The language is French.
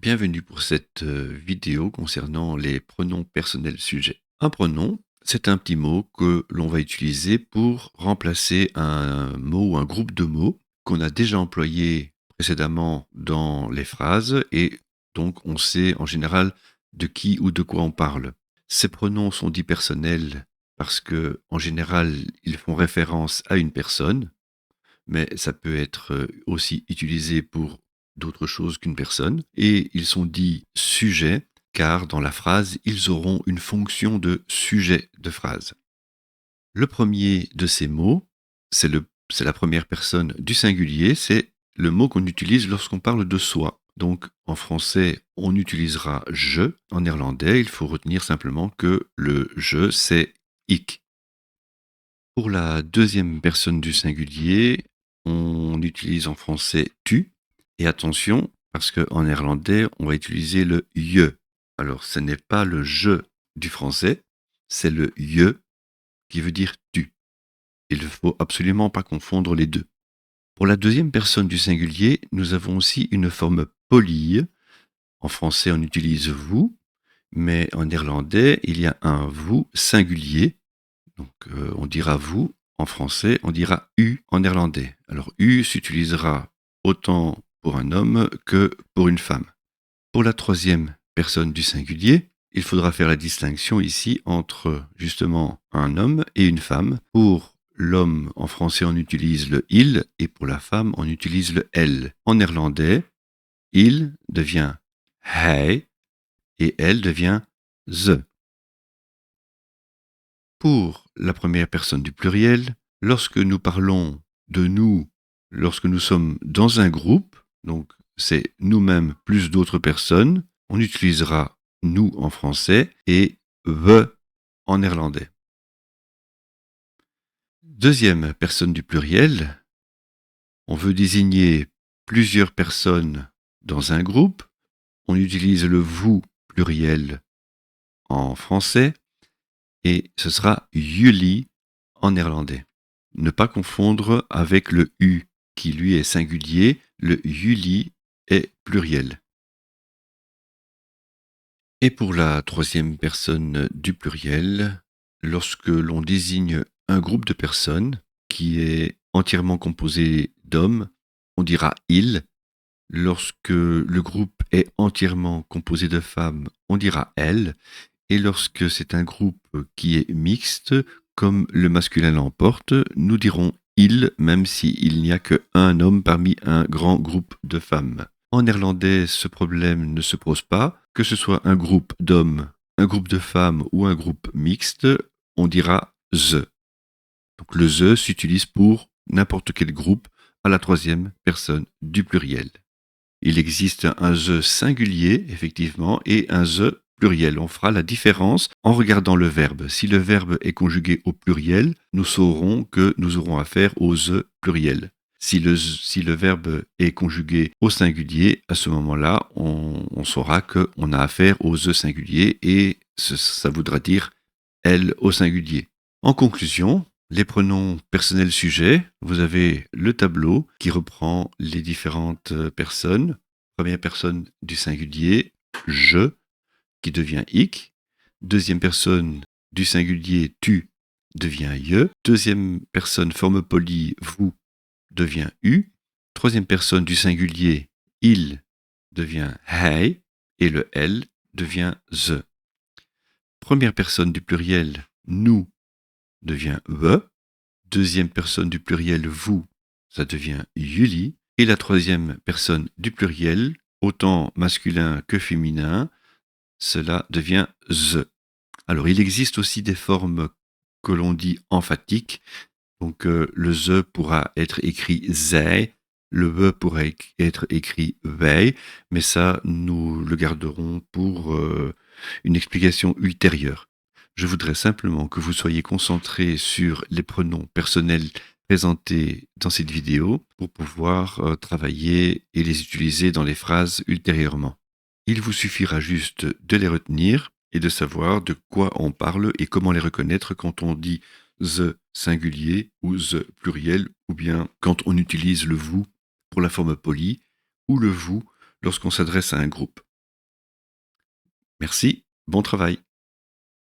Bienvenue pour cette vidéo concernant les pronoms personnels sujets. Un pronom, c'est un petit mot que l'on va utiliser pour remplacer un mot ou un groupe de mots qu'on a déjà employé précédemment dans les phrases et donc on sait en général de qui ou de quoi on parle. Ces pronoms sont dits personnels parce que en général, ils font référence à une personne, mais ça peut être aussi utilisé pour d'autres choses qu'une personne. Et ils sont dits sujets, car dans la phrase, ils auront une fonction de sujet de phrase. Le premier de ces mots, c'est la première personne du singulier, c'est le mot qu'on utilise lorsqu'on parle de soi. Donc en français, on utilisera je. En néerlandais, il faut retenir simplement que le je, c'est ik. Pour la deuxième personne du singulier, on utilise en français tu. Et attention, parce qu'en néerlandais, on va utiliser le je. Alors, ce n'est pas le je du français, c'est le je qui veut dire tu. Il ne faut absolument pas confondre les deux. Pour la deuxième personne du singulier, nous avons aussi une forme polie. En français, on utilise vous, mais en néerlandais, il y a un vous singulier. Donc, on dira vous en français, on dira u en néerlandais. Alors, u s'utilisera autant pour un homme que pour une femme. Pour la troisième personne du singulier, il faudra faire la distinction ici entre justement un homme et une femme. Pour l'homme, en français, on utilise le il et pour la femme, on utilise le elle. En néerlandais, il devient hij et elle devient ze. Pour la première personne du pluriel, lorsque nous parlons de nous, lorsque nous sommes dans un groupe, donc c'est nous-mêmes plus d'autres personnes, on utilisera nous en français et we en néerlandais. Deuxième personne du pluriel, on veut désigner plusieurs personnes dans un groupe, on utilise le vous pluriel en français et ce sera jullie en néerlandais. Ne pas confondre avec le U qui lui est singulier, le jullie est pluriel. Et pour la troisième personne du pluriel, lorsque l'on désigne un groupe de personnes qui est entièrement composé d'hommes, on dira il. Lorsque le groupe est entièrement composé de femmes, on dira elle. Et lorsque c'est un groupe qui est mixte, comme le masculin l'emporte, nous dirons il, même s'il n'y a qu'un homme parmi un grand groupe de femmes. En néerlandais, ce problème ne se pose pas. Que ce soit un groupe d'hommes, un groupe de femmes ou un groupe mixte, on dira ze. Donc le ze s'utilise pour n'importe quel groupe à la troisième personne du pluriel. Il existe un ze singulier, effectivement, et un ze pluriel. On fera la différence en regardant le verbe. Si le verbe est conjugué au pluriel, nous saurons que nous aurons affaire au ze pluriel. Si le verbe est conjugué au singulier, à ce moment-là, on saura qu'on a affaire au ze singulier et ça voudra dire elle au singulier. En conclusion, les pronoms personnels sujets, vous avez le tableau qui reprend les différentes personnes. Première personne du singulier, je, qui devient ik. Deuxième personne du singulier, tu, devient je. Deuxième personne forme polie, vous, devient u. Troisième personne du singulier, il, devient hij. Et le elle devient ze. Première personne du pluriel, nous, devient we. Deuxième personne du pluriel vous, ça devient jullie. Et la troisième personne du pluriel, autant masculin que féminin, cela devient ze. Alors il existe aussi des formes que l'on dit emphatiques. Donc le ze pourra être écrit zij, le we pourrait être écrit wij, mais ça nous le garderons pour une explication ultérieure. Je voudrais simplement que vous soyez concentrés sur les pronoms personnels présentés dans cette vidéo pour pouvoir travailler et les utiliser dans les phrases ultérieurement. Il vous suffira juste de les retenir et de savoir de quoi on parle et comment les reconnaître quand on dit the singulier ou the pluriel ou bien quand on utilise le vous pour la forme polie ou le vous lorsqu'on s'adresse à un groupe. Merci, bon travail.